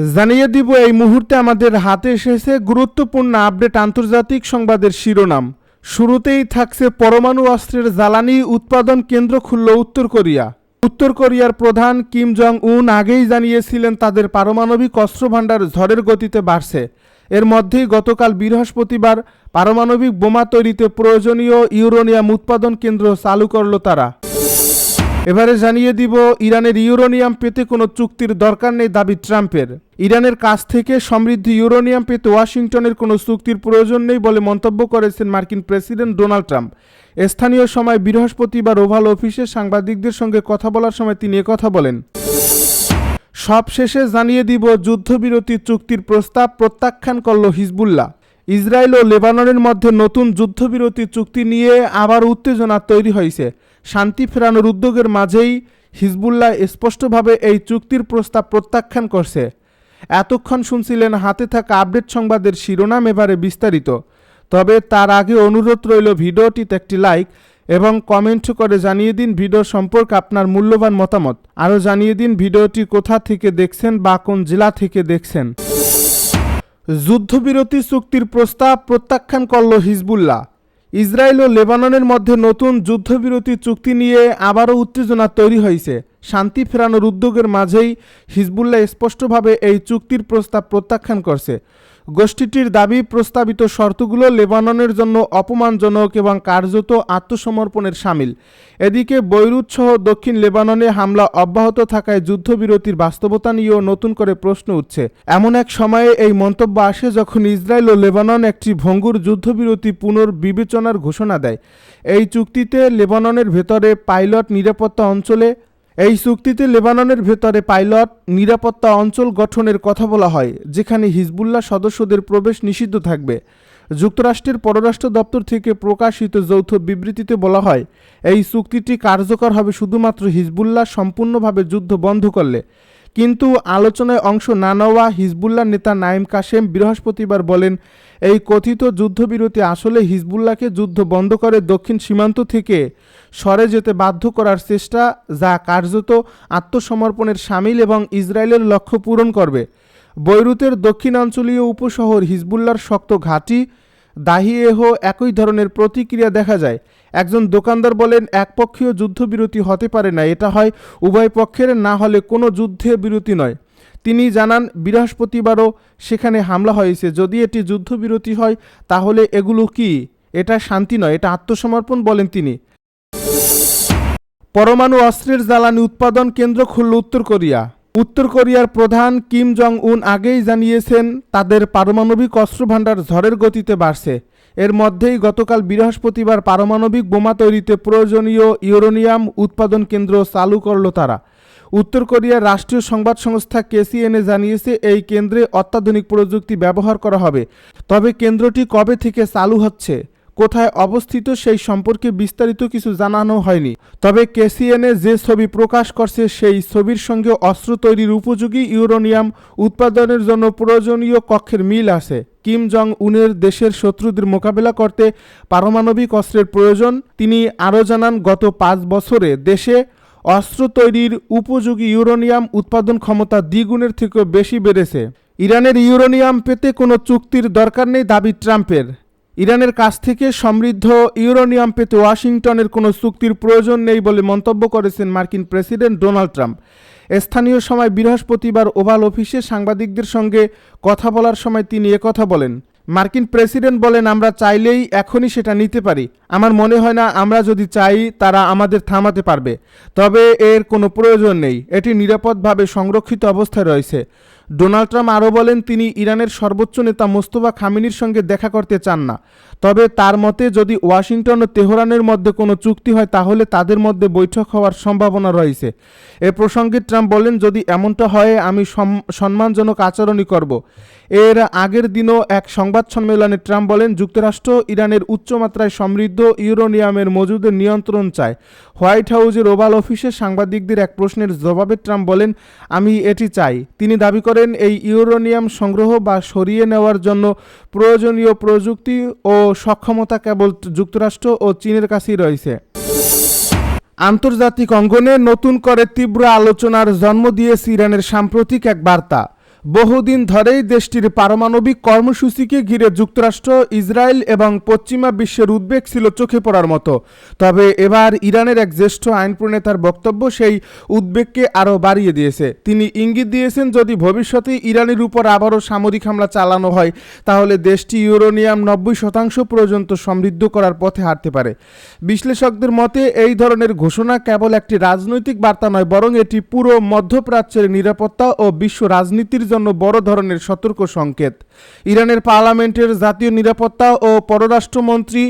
জানিয়ে দিব এই মুহূর্তে আমাদের হাতে এসেছে গুরুত্বপূর্ণ আপডেট আন্তর্জাতিক সংবাদের শিরোনাম। শুরুতেই থাকছে পরমাণু অস্ত্রের জ্বালানি উৎপাদন কেন্দ্র খুলল উত্তর কোরিয়া। উত্তর কোরিয়ার প্রধান কিম জং উন আগেই জানিয়েছিলেন তাদের পারমাণবিক অস্ত্র ভাণ্ডার ঝড়ের গতিতে বাড়ছে। এর মধ্যেই গতকাল বৃহস্পতিবার পারমাণবিক বোমা তৈরিতে প্রয়োজনীয় ইউরেনিয়াম উৎপাদন কেন্দ্র চালু করল তারা। এবারে জানিয়ে দিব ইরানের ইউরেনিয়াম পেতে কোনো চুক্তির দরকার নেই দাবি ট্রাম্পের। ইরানের কাছ থেকে সমৃদ্ধ ইউরেনিয়াম পেতে ওয়াশিংটনের কোনো চুক্তির প্রয়োজন নেই বলে মন্তব্য করেছেন মার্কিন প্রেসিডেন্ট ডোনাল্ড ট্রাম্প। স্থানীয় সময় বৃহস্পতিবার ওভাল অফিসে সাংবাদিকদের সঙ্গে কথা বলার সময় তিনি একথা বলেন। সবশেষে জানিয়ে দিব যুদ্ধবিরতি চুক্তির প্রস্তাব প্রত্যাখ্যান করল হিজবুল্লাহ। ইসরায়েল ও লেবাননের মধ্যে নতুন যুদ্ধবিরতি চুক্তি নিয়ে আবার উত্তেজনা তৈরি হয়েছে। শান্তি ফেরানোর উদ্যোগের মাঝেই হিজবুল্লাহ স্পষ্টভাবে এই চুক্তির প্রস্তাব প্রত্যাখ্যান করছে। এতক্ষণ শুনছিলেন হাতে থাকা আপডেট সংবাদের শিরোনাম, এবারে বিস্তারিত। তবে তার আগে অনুরোধ রইল ভিডিওটিতে একটি লাইক এবং কমেন্ট করে জানিয়ে দিন ভিডিও সম্পর্কে আপনার মূল্যবান মতামত। আরও জানিয়ে দিন ভিডিওটি কোথা থেকে দেখছেন বা কোন জেলা থেকে দেখছেন। যুদ্ধবিরতি চুক্তির প্রস্তাব প্রত্যাখ্যান করল হিজবুল্লাহ। ইসরায়েল ও লেবাননের মধ্যে নতুন যুদ্ধবিরতি চুক্তি নিয়ে আবারও উত্তেজনা তৈরি হয়েছে। শান্তি ফেরানোর উদ্যোগের মাঝেই হিজবুল্লাহ স্পষ্টভাবে এই চুক্তির প্রস্তাব প্রত্যাখ্যান করছে। গোষ্ঠীটির দাবি প্রস্তাবিত শর্তগুলো লেবাননের জন্য অপমানজনক এবং কার্যত আত্মসমর্পণের শামিল। এদিকে বৈরুত সহ দক্ষিণ লেবাননে হামলা অব্যাহত থাকায় যুদ্ধবিরতির বাস্তবতা নিয়েও নতুন করে প্রশ্ন উঠছে। এমন এক সময়ে এই মন্তব্য আসে যখন ইসরায়েল ও লেবানন একটি ভঙ্গুর যুদ্ধবিরতি পুনর্বিবেচনার ঘোষণা দেয়। এই চুক্তিতে লেবাননের ভেতরে পাইলট নিরাপত্তা অঞ্চল গঠনের কথা বলা হয়, যেখানে হিজবুল্লাহ সদস্যদের প্রবেশ নিষিদ্ধ থাকবে। যুক্তরাষ্ট্রের পররাষ্ট্র দপ্তর থেকে প্রকাশিত যৌথ বিবৃতিতে বলা হয়, এই চুক্তিটি কার্যকর হবে শুধুমাত্র হিজবুল্লাহ সম্পূর্ণভাবে যুদ্ধ বন্ধ করলে। কিন্তু আলোচনায় অংশ না নেওয়া হিজবুল্লাহ নেতা নাঈম কাশেম বৃহস্পতিবার বলেন, এই কথিত যুদ্ধবিরতি আসলে হিজবুল্লাহকে যুদ্ধ বন্ধ করে দক্ষিণ সীমান্ত থেকে সরে যেতে বাধ্য করার চেষ্টা, যা কার্যত আত্মসমর্পণের শামিল এবং ইসরায়েলের লক্ষ্য পূরণ করবে। বৈরুতের দক্ষিণাঞ্চলীয় উপশহর হিজবুল্লাহর শক্ত ঘাঁটি দাহিয়েহ একই ধরনের প্রতিক্রিয়া দেখা যায়। একজন দোকানদার বলেন, একপক্ষীয় যুদ্ধবিরতি হতে পারে না, এটা হয় উভয় পক্ষের, না হলে কোনো যুদ্ধে বিরতি নয়। তিনি জানান, বৃহস্পতিবারও সেখানে হামলা হয়েছে। যদি এটি যুদ্ধবিরতি হয় তাহলে এগুলো কি? এটা শান্তি নয়, এটা আত্মসমর্পণ, বলেন তিনি। পরমাণু অস্ত্রের জ্বালানি উৎপাদন কেন্দ্র খুলল উত্তর কোরিয়া। উত্তর কোরিয়ার প্রধান কিম জং উন আগেই জানিয়েছেন তাদের পারমাণবিক অস্ত্র ভাণ্ডার ঝড়ের গতিতে বাড়ছে। এর মধ্যেই গতকাল বৃহস্পতিবার পারমাণবিক বোমা তৈরিতে প্রয়োজনীয় ইউরেনিয়াম উৎপাদন কেন্দ্র চালু করল তারা। উত্তর কোরিয়ার রাষ্ট্রীয় সংবাদ সংস্থা KCNA জানিয়েছে, এই কেন্দ্রে অত্যাধুনিক প্রযুক্তি ব্যবহার করা হবে। তবে কেন্দ্রটি কবে থেকে চালু হচ্ছে, কোথায় অবস্থিত সেই সম্পর্কে বিস্তারিত কিছু জানানো হয়নি। তবে KCNA যে ছবি প্রকাশ করছে সেই ছবির সঙ্গে অস্ত্র তৈরির উপযোগী ইউরেনিয়াম উৎপাদনের জন্য প্রয়োজনীয় কক্ষের মিল আছে। কিম জং উনের দেশের শত্রুদের মোকাবেলা করতে পারমাণবিক অস্ত্রের প্রয়োজন। তিনি আরও জানান, গত 5 বছরে দেশে অস্ত্র তৈরির উপযোগী ইউরেনিয়াম উৎপাদন ক্ষমতা দ্বিগুণের থেকেও বেশি বেড়েছে। ইরানের ইউরেনিয়াম পেতে কোনো চুক্তির দরকার নেই দাবি ট্রাম্পের। ইরানের কাছ থেকে সমৃদ্ধ ইউরেনিয়াম পেতে ওয়াশিংটনের কোনো চুক্তির প্রয়োজন নেই বলে মন্তব্য করেছেন মার্কিন প্রেসিডেন্ট ডোনাল্ড ট্রাম্প। স্থানীয় সময় বৃহস্পতিবার ওভাল অফিসে সাংবাদিকদের সঙ্গে কথা বলার সময় তিনি একথা বলেন। মার্কিন প্রেসিডেন্ট বলেন, আমরা চাইলেই এখনই সেটা নিতে পারি। আমার মনে হয় না আমরা যদি চাই তারা আমাদের থামাতে পারবে। তবে এর কোনো প্রয়োজন নেই, এটি নিরাপদভাবে সংরক্ষিত অবস্থায় রয়েছে। ডোনাল্ড ট্রাম্প আরও বলেন, তিনি ইরানের সর্বোচ্চ নেতা মোস্তফা খামেনির সঙ্গে দেখা করতে চান না। তবে তার মতে যদি ওয়াশিংটন ও তেহরানের মধ্যে কোনো চুক্তি হয় তাহলে তাদের মধ্যে বৈঠক হওয়ার সম্ভাবনা রয়েছে। এ প্রসঙ্গে ট্রাম্প বলেন, যদি এমনটা হয় আমি সম্মানজনক আচরণই করব। এর আগের দিনও এক সংবাদ সম্মেলনে ট্রাম্প বলেন, যুক্তরাষ্ট্র ইরানের উচ্চমাত্রায় সমৃদ্ধ ইউরেনিয়ামের মজুদের নিয়ন্ত্রণ চায়। হোয়াইট হাউজের ওভাল অফিসে সাংবাদিকদের এক প্রশ্নের জবাবে ট্রাম্প বলেন, আমি এটি চাই। তিনি দাবি করেন, এই ইউরেনিয়াম সংগ্রহ বা সরিয়ে নেওয়ার জন্য প্রয়োজনীয় প্রযুক্তি ও সক্ষমতা কেবল যুক্তরাষ্ট্র ও চীনের কাছেই রয়েছে। আন্তর্জাতিক অঙ্গনে নতুন করে তীব্র আলোচনার জন্ম দিয়েছে ইরানের সাম্প্রতিক এক বার্তা। বহুদিন ধরেই দেশটির পারমাণবিক কর্মসূচিকে ঘিরে যুক্তরাষ্ট্র, ইসরায়েল এবং পশ্চিমা বিশ্বের উদ্বেগ ছিল চোখে পড়ার মতো। তবে এবার ইরানের এক জ্যেষ্ঠ আইন প্রণেতার বক্তব্য সেই উদ্বেগকে আরও বাড়িয়ে দিয়েছে। তিনি ইঙ্গিত দিয়েছেন, যদি ভবিষ্যতে ইরানের উপর আবারও সামরিক হামলা চালানো হয় তাহলে দেশটি ইউরেনিয়াম 90% পর্যন্ত সমৃদ্ধ করার পথে হাঁটতে পারে। বিশ্লেষকদের মতে এই ধরনের ঘোষণা কেবল একটি রাজনৈতিক বার্তা নয়, বরং এটি পুরো মধ্যপ্রাচ্যের নিরাপত্তা ও বিশ্ব রাজনীতির জন্য বড় ধরনের সতর্ক সংকেত। ইরানের পার্লামেন্টের জাতীয় নিরাপত্তা ও পররাষ্ট্রমন্ত্রী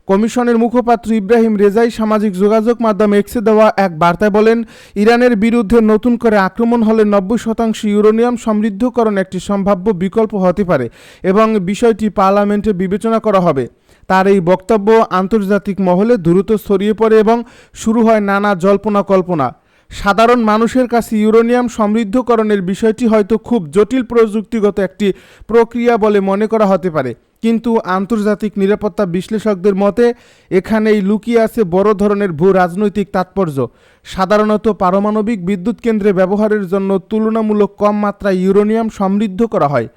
কমিশনের মুখপাত্র ইব্রাহিম রেজাই সামাজিক যোগাযোগ মাধ্যম এক্সে দেওয়া এক বার্তায় বলেন, ইরানের বিরুদ্ধে নতুন করে আক্রমণ হলে 90% ইউরেনিয়াম সমৃদ্ধকরণ একটি সম্ভাব্য বিকল্প হতে পারে এবং বিষয়টি পার্লামেন্টে বিবেচনা করা হবে। তার এই বক্তব্য আন্তর্জাতিক মহলে দ্রুত ছড়িয়ে পড়ে এবং শুরু হয় নানা জল্পনা কল্পনা। সাধারণ মানুষের কাছে ইউরেনিয়াম সমৃদ্ধকরণের বিষয়টি হয়তো খুব জটিল প্রযুক্তিগত একটি প্রক্রিয়া বলে মনে করা হতে পারে, কিন্তু আন্তর্জাতিক নিরাপত্তা বিশ্লেষকদের মতে এখানেই লুকিয়ে আছে বড় ধরনের ভূ রাজনৈতিক তাৎপর্য। সাধারণত পারমাণবিক বিদ্যুৎ কেন্দ্রে ব্যবহারের জন্য তুলনামূলক কম মাত্রায় ইউরেনিয়াম সমৃদ্ধ করা হয়,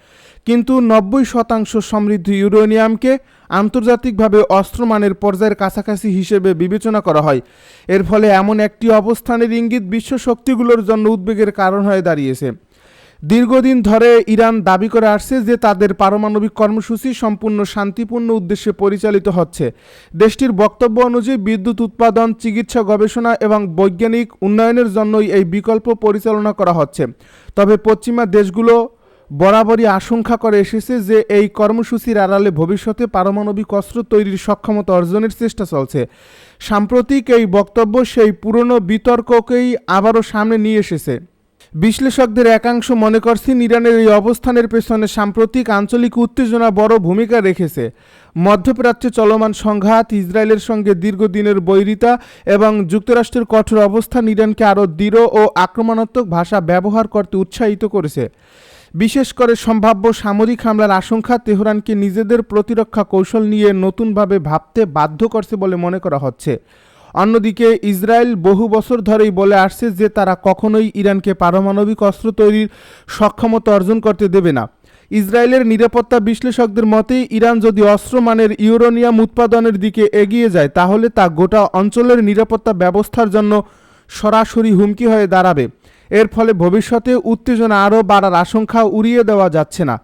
কিন্তু 90% সমৃদ্ধ ইউরেনিয়ামকে আন্তর্জাতিকভাবে অস্ত্রমানের পর্যায়ের কাছাকাছি হিসেবে বিবেচনা করা হয়। এর ফলে এমন একটি অবস্থানের ইঙ্গিত বিশ্ব শক্তিগুলোর জন্য উদ্বেগের কারণ হয়ে দাঁড়িয়েছে। দীর্ঘদিন ধরে ইরান দাবি করে আসছে যে তাদের পারমাণবিক কর্মসূচি সম্পূর্ণ শান্তিপূর্ণ উদ্দেশ্যে পরিচালিত হচ্ছে। দেশটির বক্তব্য অনুযায়ী বিদ্যুৎ উৎপাদন, চিকিৎসা, গবেষণা এবং বৈজ্ঞানিক উন্নয়নের জন্যই এই বিকল্প পরিচালনা করা হচ্ছে। তবে পশ্চিমা দেশগুলো বরাবরই আশঙ্কা করে এসেছে যে এই কর্মসূচির আড়ালে ভবিষ্যতে পারমাণবিক অস্ত্র তৈরির সক্ষমতা অর্জনের চেষ্টা চলছে। সাম্প্রতিক এই বক্তব্য সেই পুরনো বিতর্ককেই আবারও সামনে নিয়ে এসেছে। বিশ্লেষকদের একাংশ মনে করছেন, ইরানের এই অবস্থানের পেছনে সাম্প্রতিক আঞ্চলিক উত্তেজনা বড় ভূমিকা রেখেছে। মধ্যপ্রাচ্যে চলমান সংঘাত, ইসরায়েলের সঙ্গে দীর্ঘদিনের বৈরিতা এবং যুক্তরাষ্ট্রের কঠোর অবস্থান ইরানকে আরও দৃঢ় ও আক্রমণাত্মক ভাষা ব্যবহার করতে উৎসাহিত করেছে। বিশেষ করে সম্ভাব্য সামরিক হামলার আশঙ্কা তেহরানকে নিজেদের প্রতিরক্ষা কৌশল নিয়ে নতুনভাবে ভাবতে বাধ্য করছে বলে মনে করা হচ্ছে। অন্যদিকে ইসরায়েল বহু বছর ধরেই বলে আসছে যে তারা কখনোই ইরানকে পারমাণবিক অস্ত্র তৈরির সক্ষমতা অর্জন করতে দেবে না। ইসরায়েলের নিরাপত্তা বিশ্লেষকদের মতে ইরান যদি অস্ত্রমানের ইউরেনিয়াম উৎপাদনের দিকে এগিয়ে যায় তাহলে তা গোটা অঞ্চলের নিরাপত্তা ব্যবস্থার জন্য সরাসরি হুমকি হয়ে দাঁড়াবে। এর ফলে ভবিষ্যতে উত্তেজনা আরও বাড়ার আশঙ্কা উড়িয়ে দেওয়া যাচ্ছে না।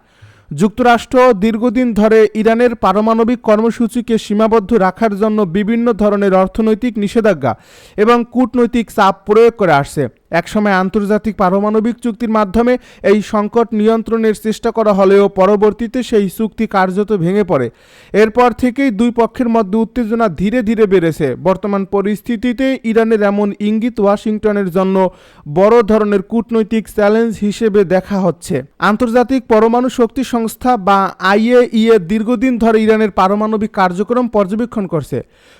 যুক্তরাষ্ট্র দীর্ঘদিন ধরে ইরানের পারমাণবিক কর্মসূচিকে সীমাবদ্ধ রাখার জন্য বিভিন্ন ধরনের অর্থনৈতিক নিষেধাজ্ঞা এবং কূটনৈতিক চাপ প্রয়োগ করে আসছে। একসময় আন্তর্জাতিক পারমাণবিক চুক্তির মাধ্যমে এই সংকট নিয়ন্ত্রণের চেষ্টা করা হলেও পরবর্তীতে সেই চুক্তি কার্যত ভেঙে পড়ে। এরপর থেকেই দুই পক্ষের মধ্যে উত্তেজনা ধীরে ধীরে বেড়েছে। বর্তমান পরিস্থিতিতে ইরানের এমন ইঙ্গিত ওয়াশিংটনের জন্য বড় ধরনের কূটনৈতিক চ্যালেঞ্জ হিসেবে দেখা হচ্ছে। আন্তর্জাতিক পরমাণু শক্তি সংস্থা বা IAEA দীর্ঘদিন ধরে ইরানের পারমাণবিক কার্যক্রম পর্যবেক্ষণ করছে।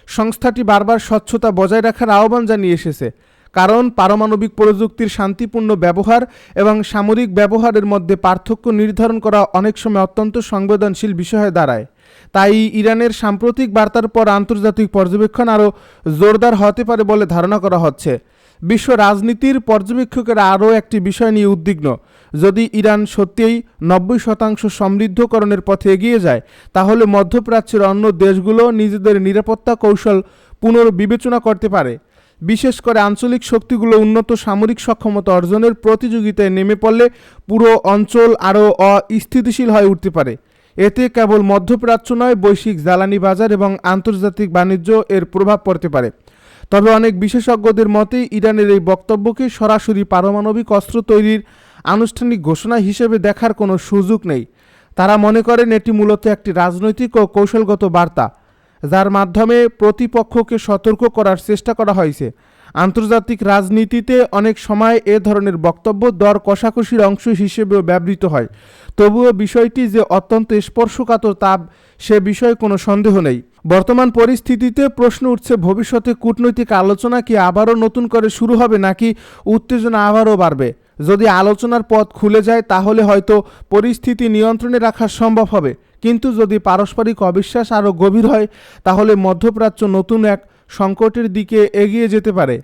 সংস্থাটি বারবার স্বচ্ছতা বজায় রাখার আহ্বান জানিয়ে এসেছে, কারণ পারমাণবিক প্রযুক্তির শান্তিপূর্ণ ব্যবহার এবং সামরিক ব্যবহারের মধ্যে পার্থক্য নির্ধারণ করা অনেক সময় অত্যন্ত সংবেদনশীল বিষয় হয়ে দাঁড়ায়। তাই ইরানের সাম্প্রতিক বার্তার পর আন্তর্জাতিক পর্যবেক্ষণ আরও জোরদার হতে পারে বলে ধারণা করা হচ্ছে। বিশ্ব রাজনীতির পর্যবেক্ষকেরা আরও একটি বিষয় নিয়ে উদ্বিগ্ন। যদি ইরান সত্যিই 90% সমৃদ্ধকরণের পথে এগিয়ে যায় তাহলে মধ্যপ্রাচ্যের অন্য দেশগুলো নিজেদের নিরাপত্তা কৌশল পুনর্বিবেচনা করতে পারে। বিশেষ করে আঞ্চলিক শক্তিগুলো উন্নত সামরিক সক্ষমতা অর্জনের প্রতিযোগিতায় নেমে পড়লে পুরো অঞ্চল আরও অস্থিতিশীল হয়ে উঠতে পারে। এতে কেবল মধ্যপ্রাচ্য নয়, বৈশ্বিক জ্বালানি বাজার এবং আন্তর্জাতিক বাণিজ্য এর প্রভাব পড়তে পারে। তবে অনেক বিশেষজ্ঞদের মতে ইরানের এই বক্তব্যকে সরাসরি পারমাণবিক অস্ত্র তৈরির আনুষ্ঠানিক ঘোষণা হিসেবে দেখার কোনো সুযোগ নেই। তারা মনে করেন এটি মূলত একটি রাজনৈতিক ও কৌশলগত বার্তা, যার মাধ্যমে প্রতিপক্ষকে সতর্ক করার চেষ্টা করা হয়েছে। আন্তর্জাতিক রাজনীতিতে অনেক সময় এ ধরনের বক্তব্য দর কষাকষির অংশ হিসেবেও ব্যবহৃত হয়। তবুও বিষয়টি যে অত্যন্ত স্পর্শকাতর তা সে বিষয়ে কোনো সন্দেহ নেই। বর্তমান পরিস্থিতিতে প্রশ্ন উঠছে, ভবিষ্যতে কূটনৈতিক আলোচনা কি আবারও নতুন করে শুরু হবে নাকি উত্তেজনা আবারও বাড়বে? যদি আলোচনার পথ খুলে যায় তাহলে হয়তো পরিস্থিতি নিয়ন্ত্রণে রাখা সম্ভব হবে, কিন্তু যদি পারস্পরিক অবিশ্বাস আরও গভীর হয় তাহলে মধ্যপ্রাচ্য নতুন এক সংকটের দিকে এগিয়ে যেতে পারে।